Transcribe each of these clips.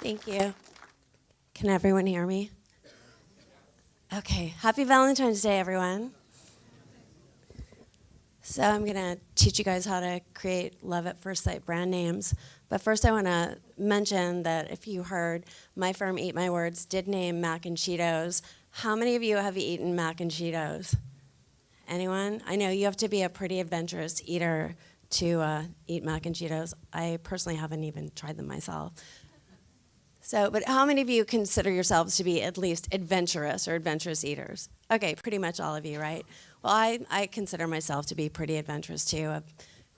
Thank you. Can everyone hear me? Okay. Happy Valentine's Day, everyone. So I'm going to teach you guys how to create love at first sight brand names. But first I want to mention that if you heard my firm Eat My Words did name mac and Cheetos, how many of you have eaten mac and Cheetos? Anyone? I know you have to be a pretty adventurous eater to eat mac and Cheetos. I personally haven't even tried them myself. But how many of you consider yourselves to be at least adventurous or adventurous eaters? Okay, pretty much all of you, right? Well, I consider myself to be pretty adventurous too. I've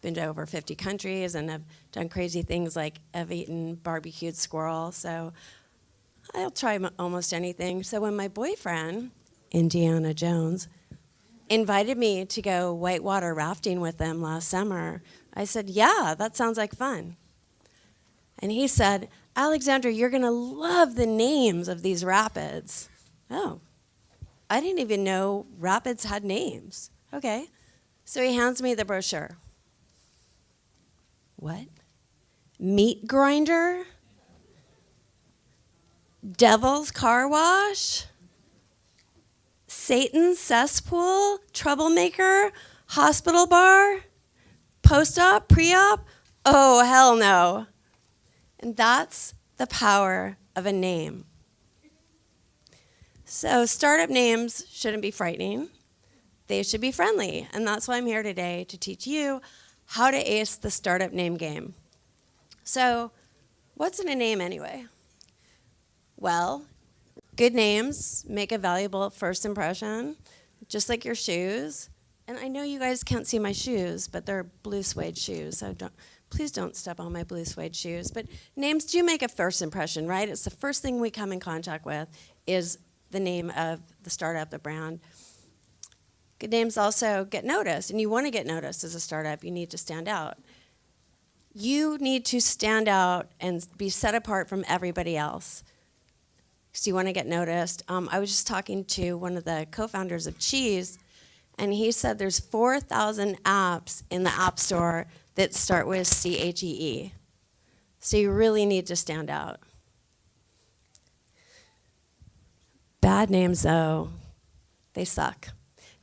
been to over 50 countries and I've done crazy things like I've eaten barbecued squirrel, so I'll try almost anything. So when my boyfriend, Indiana Jones, invited me to go whitewater rafting with them last summer, I said, yeah, that sounds like fun. And he said, Alexandra, you're going to love the names of these rapids. Oh, I didn't even know rapids had names. Okay. So he hands me the brochure. What? Meat grinder? Devil's car wash? Satan's cesspool? Troublemaker? Hospital bar? Post-op? Pre-op? Oh, hell no. And that's the power of a name. So startup names shouldn't be frightening. They should be friendly. And that's why I'm here today, to teach you how to ace the startup name game. So what's in a name anyway? Well, good names make a valuable first impression, just like your shoes. And I know you guys can't see my shoes, but they're blue suede shoes, so please don't step on my blue suede shoes. But names do make a first impression, right? It's the first thing we come in contact with is the name of the startup, the brand. Good names also get noticed, and you want to get noticed as a startup. You need to stand out. You need to stand out and be set apart from everybody else. So you want to get noticed. I was just talking to one of the co-founders of Cheese, and he said there's 4,000 apps in the App Store that start with CHEE. So you really need to stand out. Bad names, though, they suck.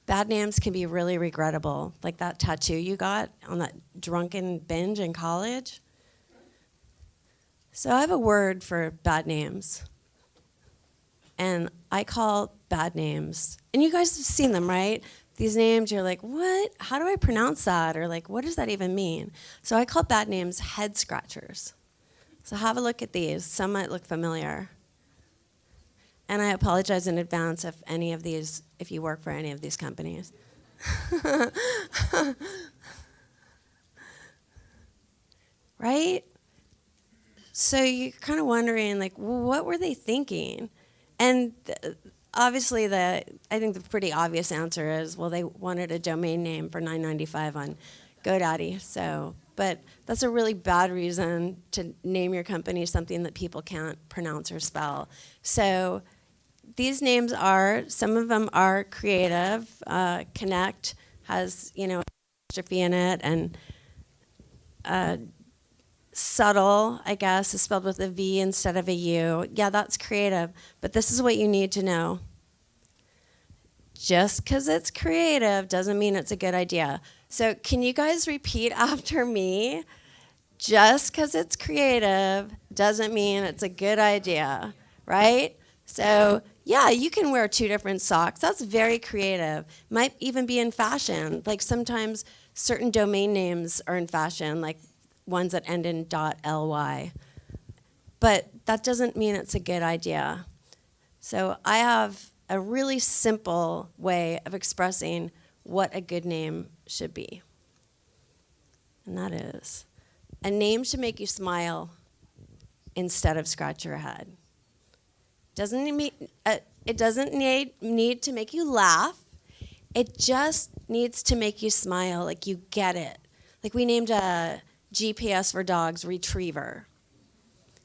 Bad names can be really regrettable, like that tattoo you got on that drunken binge in college. So I have a word for bad names. And I call bad names, and you guys have seen them, right? These names, you're like, what? How do I pronounce that? Or like, what does that even mean? So I call bad names head scratchers. So have a look at these. Some might look familiar. And I apologize in advance if you work for any of these companies. Right? So you're kind of wondering, like, well, what were they thinking? And obviously, I think the pretty obvious answer is, well, they wanted a domain name for $9.95 on GoDaddy. But that's a really bad reason to name your company something that people can't pronounce or spell. So these names some of them are creative. Connect has, apostrophe in it, and subtle, I guess, is spelled with a V instead of a U. Yeah, that's creative, but this is what you need to know. Just because it's creative doesn't mean it's a good idea. So can you guys repeat after me? Just because it's creative doesn't mean it's a good idea, right? So yeah, you can wear 2 different socks. That's very creative. Might even be in fashion. Like sometimes certain domain names are in fashion, like ones that end in .ly. But that doesn't mean it's a good idea. So I have a really simple way of expressing what a good name should be. And that is, a name should make you smile instead of scratch your head. It doesn't need to make you laugh. It just needs to make you smile, like you get it. Like we named a GPS for dogs Retriever,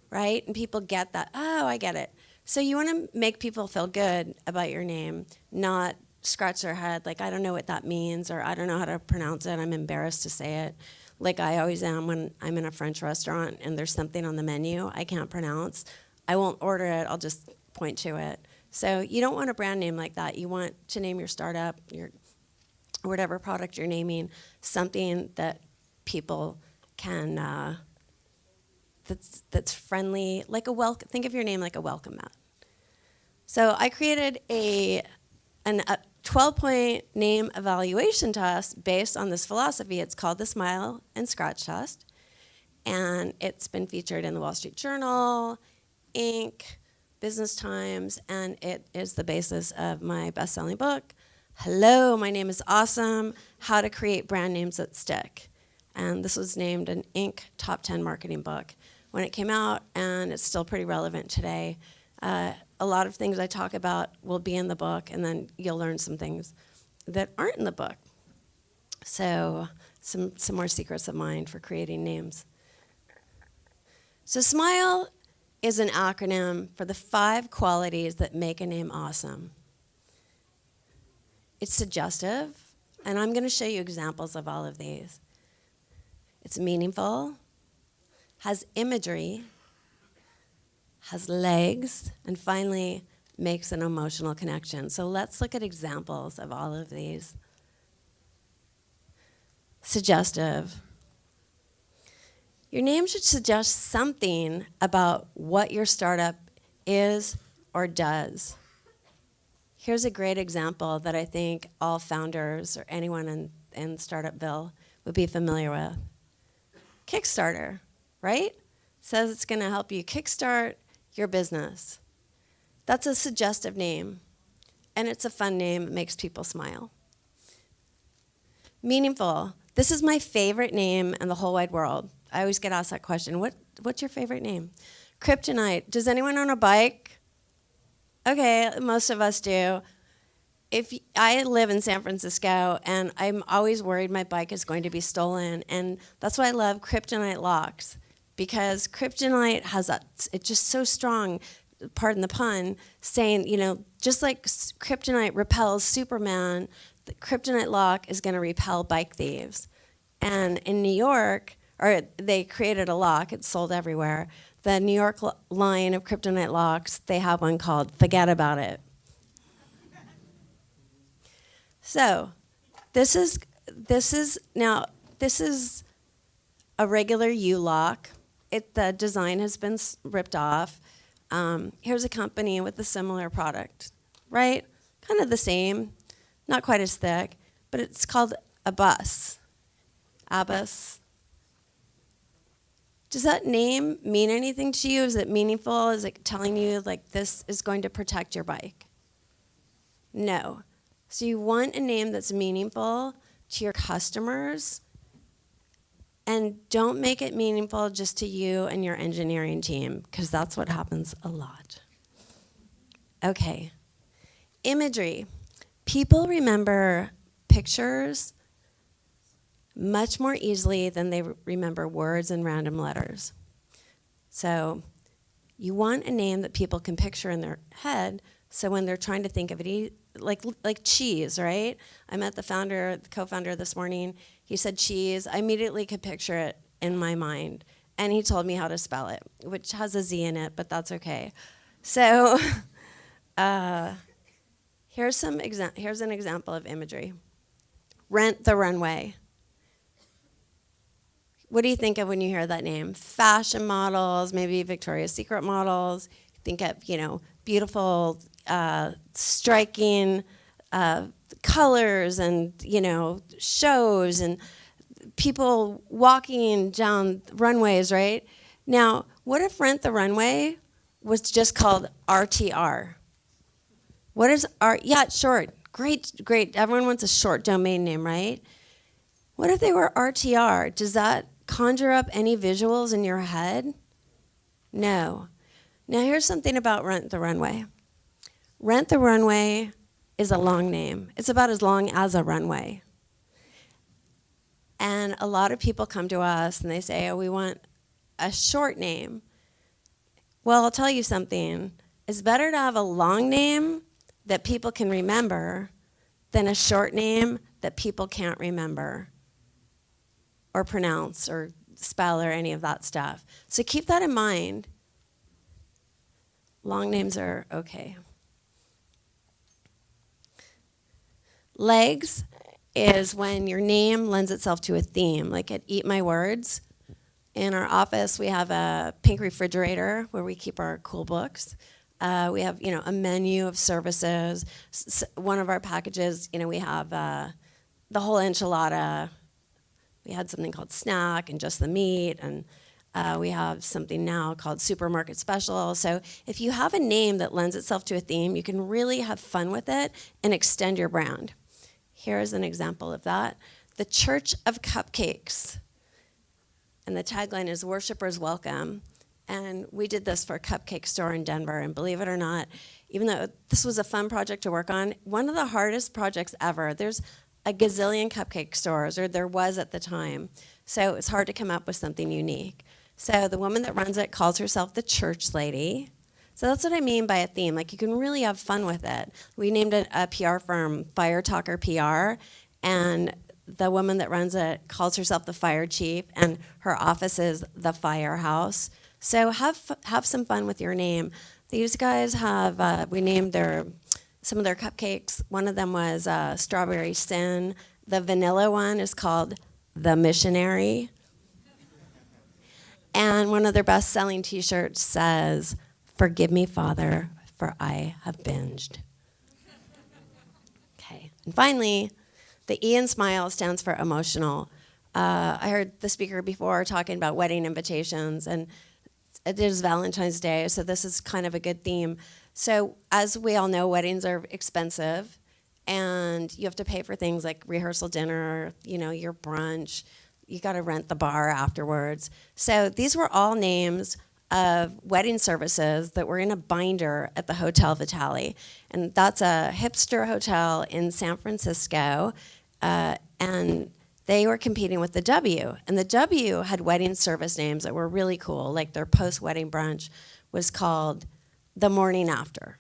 right? And people get that. Oh, I get it. So you want to make people feel good about your name, not scratch their head like, I don't know what that means, or I don't know how to pronounce it. I'm embarrassed to say it, like I always am when I'm in a French restaurant and there's something on the menu I can't pronounce. I won't order it, I'll just point to it. So you don't want a brand name like that. You want to name your startup, your whatever product you're naming, something that people can, that's friendly, like a welcome. Think of your name like a welcome mat. So I created a 12-point name evaluation test based on this philosophy. It's called the Smile and Scratch Test, and it's been featured in the Wall Street Journal, Inc., Business Times, and it is the basis of my best-selling book, Hello, My Name is Awesome, How to Create Brand Names That Stick. And this was named an Inc. Top 10 marketing book when it came out, and it's still pretty relevant today. A lot of things I talk about will be in the book, and then you'll learn some things that aren't in the book. So some more secrets of mine for creating names. So SMILE is an acronym for the 5 qualities that make a name awesome. It's suggestive, and I'm going to show you examples of all of these. It's meaningful, has imagery, has legs, and finally makes an emotional connection. So let's look at examples of all of these. Suggestive. Your name should suggest something about what your startup is or does. Here's a great example that I think all founders or anyone in Startupville would be familiar with. Kickstarter, right? Says it's going to help you kickstart your business. That's a suggestive name, and it's a fun name. It makes people smile. Meaningful. This is my favorite name in the whole wide world. I always get asked that question. What's your favorite name? Kryptonite. Does anyone own a bike? Okay, most of us do. I live in San Francisco, and I'm always worried my bike is going to be stolen, and that's why I love kryptonite locks, because kryptonite has it's just so strong, pardon the pun, saying, just like kryptonite repels Superman, the kryptonite lock is going to repel bike thieves. And in New York, they created a lock, it's sold everywhere. The New York line of kryptonite locks, they have one called Forget About It. So, this is a regular U-lock. The design has been ripped off. Here's a company with a similar product, right? Kind of the same, not quite as thick, but it's called a bus. Abus. Does that name mean anything to you? Is it meaningful? Is it telling you like this is going to protect your bike? No. So you want a name that's meaningful to your customers, and don't make it meaningful just to you and your engineering team, because that's what happens a lot. Okay. Imagery. People remember pictures much more easily than they remember words and random letters. So you want a name that people can picture in their head, so when they're trying to think of it, like cheese, right? I met the co-founder this morning. He said cheese. I immediately could picture it in my mind. And he told me how to spell it, which has a Z in it, but that's okay. So here's an example of imagery. Rent the Runway. What do you think of when you hear that name? Fashion models, maybe Victoria's Secret models. Think of, beautiful, striking colors and, shows and people walking down runways, right? Now, what if Rent the Runway was just called RTR? What is R? Yeah, it's short. Great. Everyone wants a short domain name, right? What if they were RTR? Does that conjure up any visuals in your head? No. Now here's something about Rent the Runway. Rent the Runway is a long name. It's about as long as a runway. And a lot of people come to us and they say, we want a short name. Well, I'll tell you something. It's better to have a long name that people can remember than a short name that people can't remember or pronounce or spell or any of that stuff. So keep that in mind. Long names are okay. Legs is when your name lends itself to a theme, like at Eat My Words. In our office, we have a pink refrigerator where we keep our cool books. We have, a menu of services. One of our packages, we have the whole enchilada. We had something called snack and just the meat, and we have something now called supermarket special. So if you have a name that lends itself to a theme, you can really have fun with it and extend your brand. Here's an example of that. The Church of Cupcakes. And the tagline is "Worshippers Welcome." And we did this for a cupcake store in Denver. And believe it or not, even though this was a fun project to work on, one of the hardest projects ever. There's a gazillion cupcake stores, or there was at the time. So it's hard to come up with something unique. So the woman that runs it calls herself the church lady. So that's what I mean by a theme. Like, you can really have fun with it. We named it a PR firm, Fire Talker PR, and the woman that runs it calls herself the fire chief, and her office is the firehouse. So have some fun with your name. These guys have, we named some of their cupcakes. One of them was Strawberry Sin. The vanilla one is called The Missionary. And one of their best-selling t-shirts says, "Forgive me, Father, for I have binged." Okay, and finally, the E in SMILE stands for emotional. I heard the speaker before talking about wedding invitations, and it is Valentine's Day, so this is kind of a good theme. So as we all know, weddings are expensive, and you have to pay for things like rehearsal dinner, your brunch. You got to rent the bar afterwards. So these were all names of wedding services that were in a binder at the Hotel Vitale. And that's a hipster hotel in San Francisco. And they were competing with the W. And the W had wedding service names that were really cool. Like their post-wedding brunch was called The Morning After.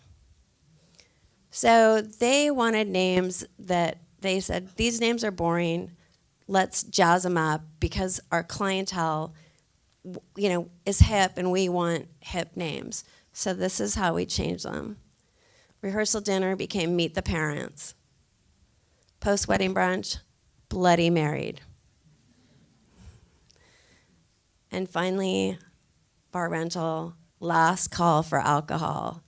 So they wanted names that they said, these names are boring. Let's jazz them up because our clientele is hip, and we want hip names. So this is how we changed them. Rehearsal dinner became Meet the Parents. Post-wedding brunch, Bloody Married. And finally, bar rental, Last Call for Alcohol.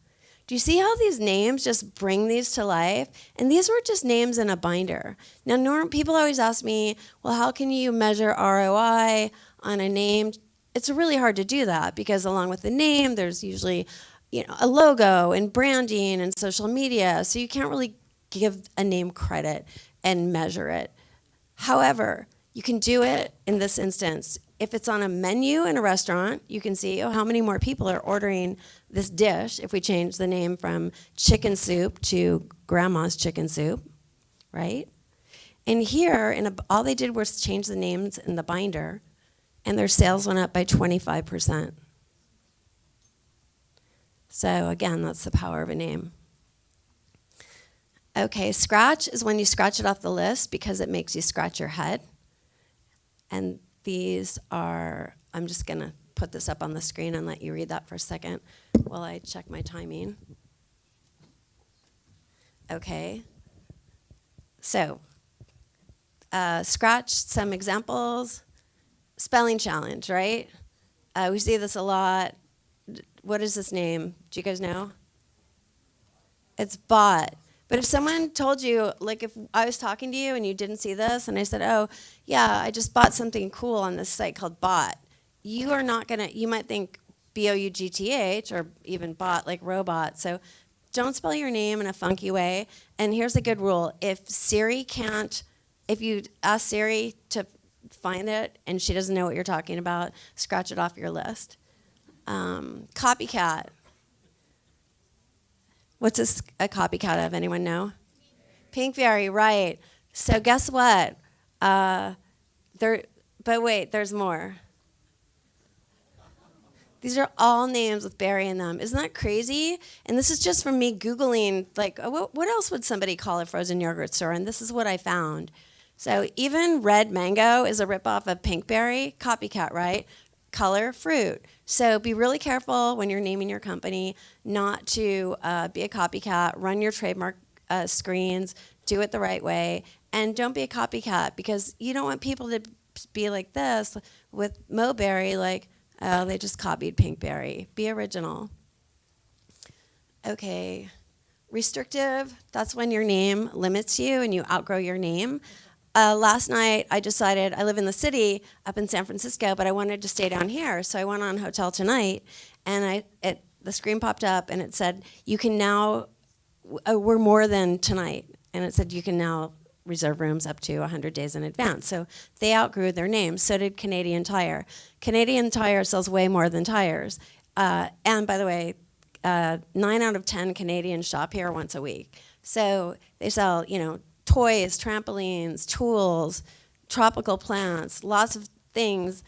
Do you see how these names just bring these to life? And these were just names in a binder. Now, people always ask me, well, how can you measure ROI on a name? It's really hard to do that because along with the name, there's usually a logo and branding and social media. So you can't really give a name credit and measure it. However, you can do it in this instance. If it's on a menu in a restaurant, you can see, how many more people are ordering this dish if we change the name from chicken soup to grandma's chicken soup, right? And here, all they did was change the names in the binder, and their sales went up by 25%. So again, that's the power of a name. Okay, scratch is when you scratch it off the list because it makes you scratch your head. And these are, I'm just going to put this up on the screen and let you read that for a second while I check my timing. Okay. So, scratch, some examples. Spelling challenge, right? We see this a lot. What is this name? Do you guys know? It's bot. But if someone told you, like if I was talking to you and you didn't see this, and I said, oh, yeah, I just bought something cool on this site called Bot, you are not going to, you might think B-O-U-G-T-H or even bot, like robot. So don't spell your name in a funky way. And here's a good rule. If you ask Siri to find it and she doesn't know what you're talking about, scratch it off your list. Copycat. What's a copycat of? Anyone know? Pink Fairy, right. So guess what? But wait, there's more. These are all names with berry in them. Isn't that crazy? And this is just from me Googling, like, what else would somebody call a frozen yogurt store? And this is what I found. So even red mango is a ripoff of Pinkberry. Copycat, right? color, fruit. So be really careful when you're naming your company not to be a copycat. Run your trademark screens, do it the right way, and don't be a copycat, because you don't want people to be like this with Moberry, like, oh, they just copied Pinkberry. Be original. Okay. Restrictive, that's when your name limits you and you outgrow your name. Last night, I decided, I live in the city up in San Francisco, but I wanted to stay down here. So I went on Hotel Tonight, and the screen popped up, and it said, you can now, we're more than tonight. And it said, you can now reserve rooms up to 100 days in advance. So they outgrew their name. So did Canadian Tire. Canadian Tire sells way more than tires. And by the way, 9 out of 10 Canadians shop here once a week. So they sell, toys, trampolines, tools, tropical plants, lots of things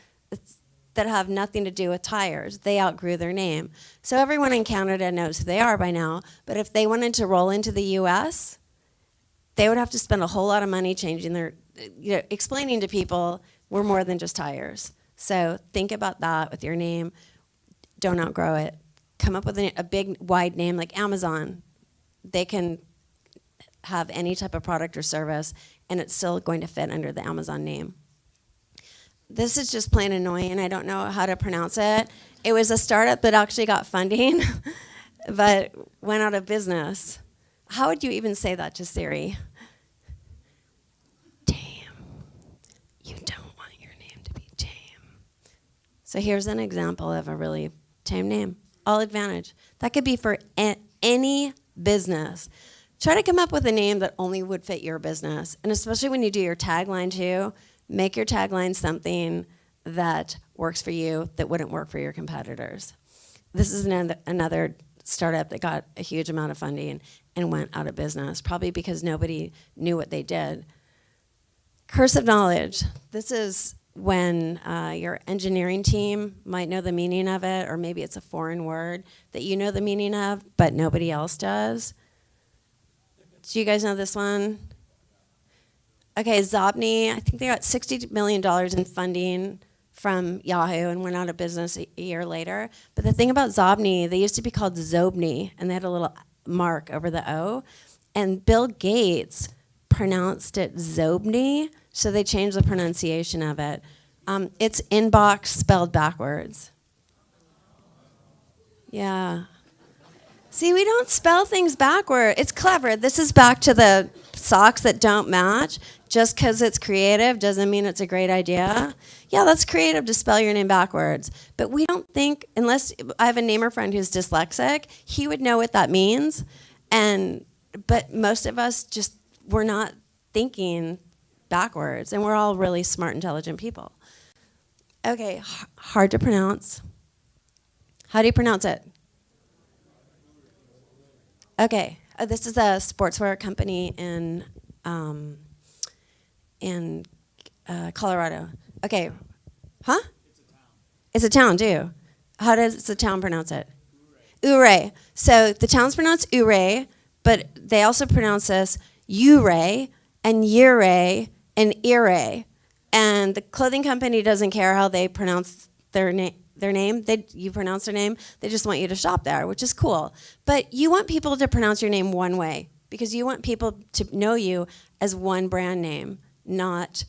that have nothing to do with tires. They outgrew their name. So everyone in Canada knows who they are by now, but if they wanted to roll into the US, they would have to spend a whole lot of money changing their, explaining to people we're more than just tires. So think about that with your name. Don't outgrow it. Come up with a big, wide name like Amazon. They can have any type of product or service, and it's still going to fit under the Amazon name. This is just plain annoying. I don't know how to pronounce it. It was a startup that actually got funding, but went out of business. How would you even say that to Siri? Damn. You don't want your name to be tame. So here's an example of a really tame name. All Advantage. That could be for any business. Try to come up with a name that only would fit your business. And especially when you do your tagline too, make your tagline something that works for you that wouldn't work for your competitors. This is another startup that got a huge amount of funding and went out of business, probably because nobody knew what they did. Curse of knowledge. This is when your engineering team might know the meaning of it, or maybe it's a foreign word that you know the meaning of, but nobody else does. Do you guys know this one? Okay, Zobni, I think they got $60 million in funding from Yahoo and went out of business a year later. But the thing about Zobni, they used to be called Zobni, and they had a little mark over the O. And Bill Gates pronounced it Zobni, so they changed the pronunciation of it. It's inbox spelled backwards. Yeah. See, we don't spell things backward. It's clever. This is back to the socks that don't match. Just because it's creative doesn't mean it's a great idea. Yeah, that's creative to spell your name backwards. But we don't think, unless I have a namer friend who's dyslexic, he would know what that means. But most of us we're not thinking backwards. And we're all really smart, intelligent people. Okay, hard to pronounce. How do you pronounce it? Okay, this is a sportswear company in Colorado. Okay, huh? It's a town, too. How does the town pronounce it? Ouray. So the town's pronounced Ouray, but they also pronounce this Ouray and Yure and Ire. And the clothing company doesn't care how they pronounce their name. You pronounce their name, they just want you to shop there, which is cool. But you want people to pronounce your name one way, because you want people to know you as one brand name, not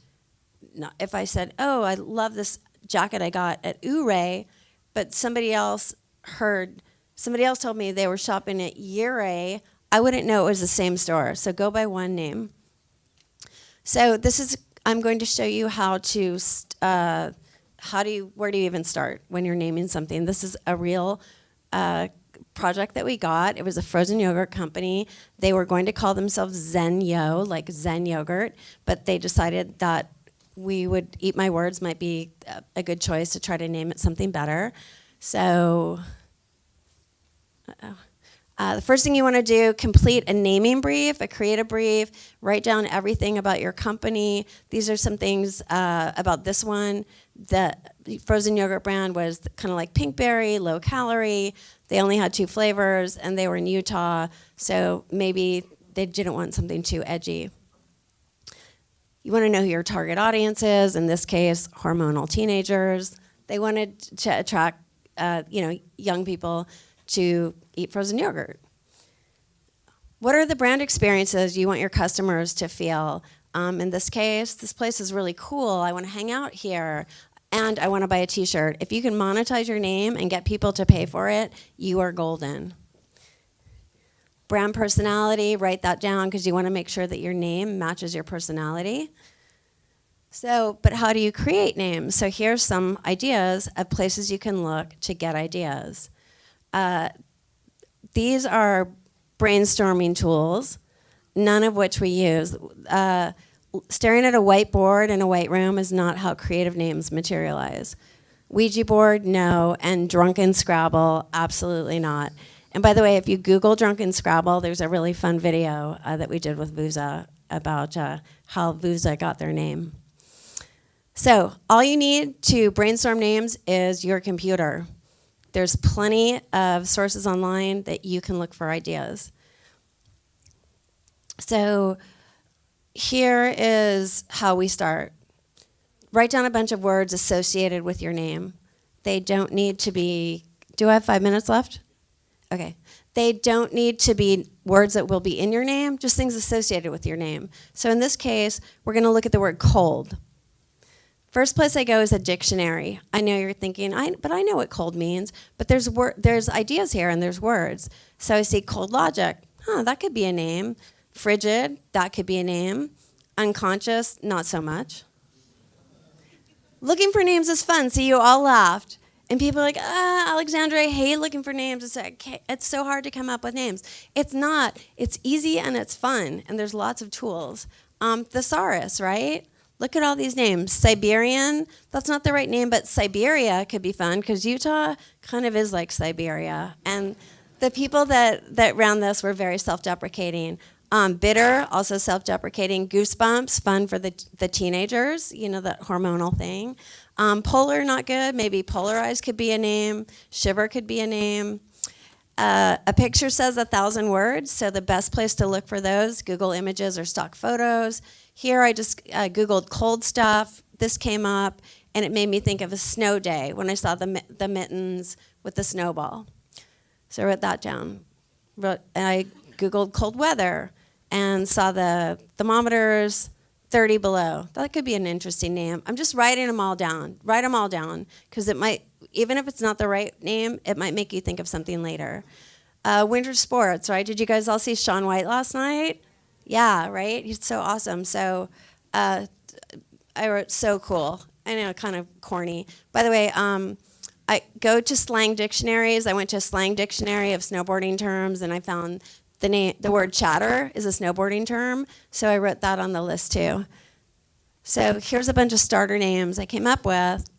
if I said, oh, I love this jacket I got at Ouray, but somebody else told me they were shopping at Yure, I wouldn't know it was the same store. So go by one name. So I'm going to show you how to where do you even start when you're naming something? This is a real project that we got. It was a frozen yogurt company. They were going to call themselves Zen Yo, like Zen yogurt, but they decided that we would Eat My Words might be a good choice to try to name it something better. So, the first thing you want to do, complete a naming brief, a creative brief, write down everything about your company. These are some things about this one. The frozen yogurt brand was kind of like Pinkberry, low calorie. They only had 2 flavors, and they were in Utah, so maybe they didn't want something too edgy. You want to know who your target audience is. In this case, hormonal teenagers. They wanted to attract, young people to eat frozen yogurt. What are the brand experiences you want your customers to feel? In this case, this place is really cool. I want to hang out here, and I want to buy a T-shirt. If you can monetize your name and get people to pay for it, you are golden. Brand personality, write that down because you want to make sure that your name matches your personality. So, but how do you create names? So here's some ideas of places you can look to get ideas. These are brainstorming tools, none of which we use. Staring at a whiteboard in a white room is not how creative names materialize. Ouija board, no, and drunken Scrabble, absolutely not. And by the way, if you Google drunken Scrabble, there's a really fun video that we did with Vuza about how Vuza got their name. So all you need to brainstorm names is your computer. There's plenty of sources online that you can look for ideas. So here is how we start. Write down a bunch of words associated with your name. They don't need to be, do I have 5 minutes left? Okay. They don't need to be words that will be in your name, just things associated with your name. So in this case, we're going to look at the word cold. First place I go is a dictionary. I know you're thinking, but I know what cold means. But there's ideas here and there's words. So I see cold logic. That could be a name. Frigid, that could be a name. Unconscious, not so much. Looking for names is fun. See, you all laughed. And people are like, Alexandra, I hate looking for names. It's so hard to come up with names. It's not. It's easy and it's fun. And there's lots of tools. Thesaurus, right? Look at all these names. Siberian, that's not the right name, but Siberia could be fun because Utah kind of is like Siberia. And the people that ran this were very self-deprecating. Bitter, also self-deprecating. Goosebumps, fun for the teenagers, that hormonal thing. Polar, not good. Maybe polarized could be a name. Shiver could be a name. A picture says 1,000 words, so the best place to look for those, Google Images or stock photos. Here I just Googled cold stuff. This came up, and it made me think of a snow day when I saw the mittens with the snowball. So I wrote that down. And I Googled cold weather and saw the thermometers 30 below. That could be an interesting name. I'm just writing them all down. Write them all down, because it might, even if it's not the right name, it might make you think of something later. Winter sports, right? Did you guys all see Shaun White last night? Yeah, right? He's so awesome. So I wrote so cool. I know, kind of corny. By the way, I go to slang dictionaries. I went to a slang dictionary of snowboarding terms, and I found the word chatter is a snowboarding term. So I wrote that on the list too. So here's a bunch of starter names I came up with.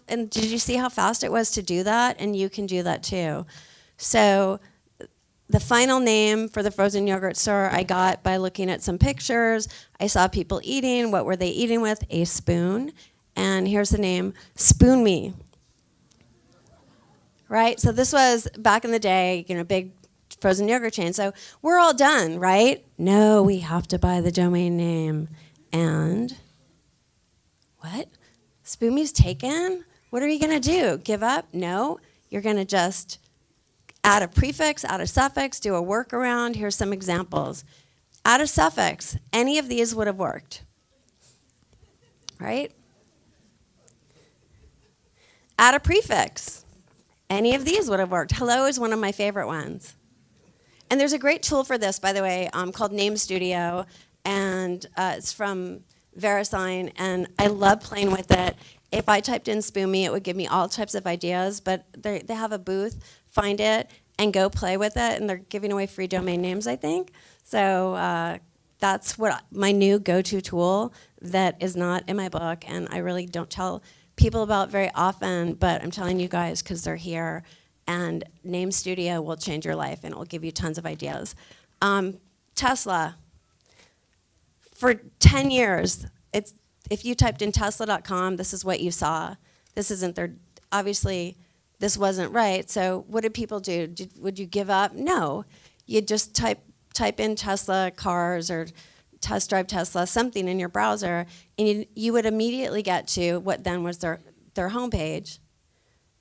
And did you see how fast it was to do that? And you can do that too. So the final name for the frozen yogurt store I got by looking at some pictures. I saw people eating. What were they eating with? A spoon. And here's the name, Spoon Me. Right? So this was back in the day, big frozen yogurt chain. So we're all done, right? No, we have to buy the domain name. And what? Spoon Me's taken? What are you going to do? Give up? No. You're going to just add a prefix, add a suffix, do a workaround. Here's some examples. Add a suffix. Any of these would have worked, right? Add a prefix. Any of these would have worked. Hello is one of my favorite ones. And there's a great tool for this, by the way, called Name Studio, and it's from VeriSign, and I love playing with it. If I typed in Spoon Me, it would give me all types of ideas, but they have a booth. Find it and go play with it, and they're giving away free domain names, I think. So that's what my new go-to tool that is not in my book, and I really don't tell people about very often, but I'm telling you guys because they're here, and Name Studio will change your life, and it will give you tons of ideas. Tesla. For 10 years, if you typed in Tesla.com, this is what you saw. This isn't their, obviously, this wasn't right. So what did people do? Would you give up? No. You'd just type in Tesla cars or test drive Tesla, something in your browser, and you would immediately get to what then was their homepage,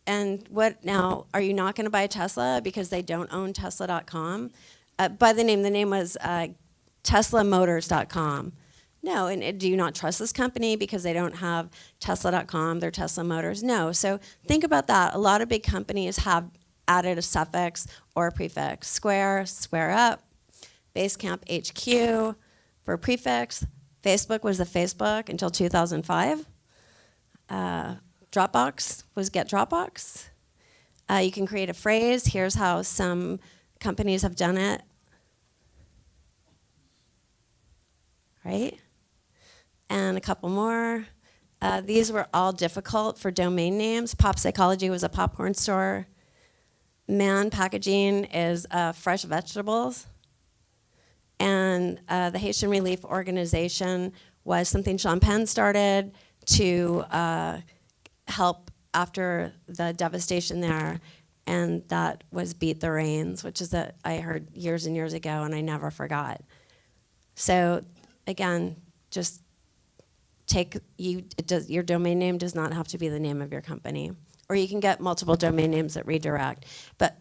And what now? Are you not going to buy a Tesla because they don't own Tesla.com? By the name was TeslaMotors.com. No, and do you not trust this company because they don't have Tesla.com, they're Tesla Motors? No, so think about that. A lot of big companies have added a suffix or a prefix. Square, square up. Basecamp HQ for prefix. Facebook was the Facebook until 2005. Dropbox was Get Dropbox. You can create a phrase. Here's how some companies have done it. Right? And a couple more. These were all difficult for domain names. Pop Psychology was a popcorn store. Man Packaging is fresh vegetables. And the Haitian Relief Organization was something Sean Penn started to help after the devastation there. And that was Beat the Rains, which is that I heard years and years ago and I never forgot. So again, just your domain name does not have to be the name of your company. Or you can get multiple domain names that redirect.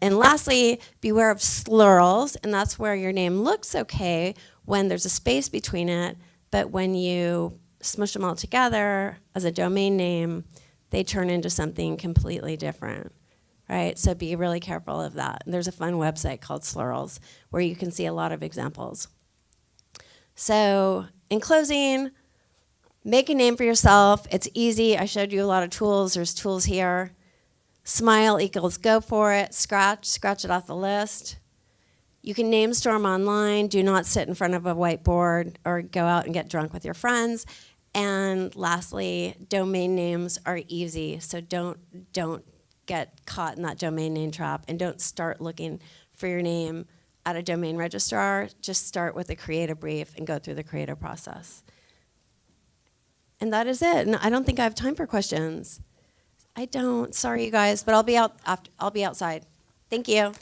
And lastly, beware of slurls, and that's where your name looks okay when there's a space between it, but when you smush them all together as a domain name, they turn into something completely different, right? So be really careful of that. And there's a fun website called Slurls where you can see a lot of examples. So in closing, make a name for yourself. It's easy. I showed you a lot of tools. There's tools here. Smile equals go for it. Scratch it off the list. You can name storm online. Do not sit in front of a whiteboard or go out and get drunk with your friends. And lastly, domain names are easy. So don't get caught in that domain name trap, and don't start looking for your name at a domain registrar. Just start with a creative brief and go through the creative process. And that is it. And I don't think I have time for questions. I don't. Sorry, you guys, but I'll be outside. Thank you.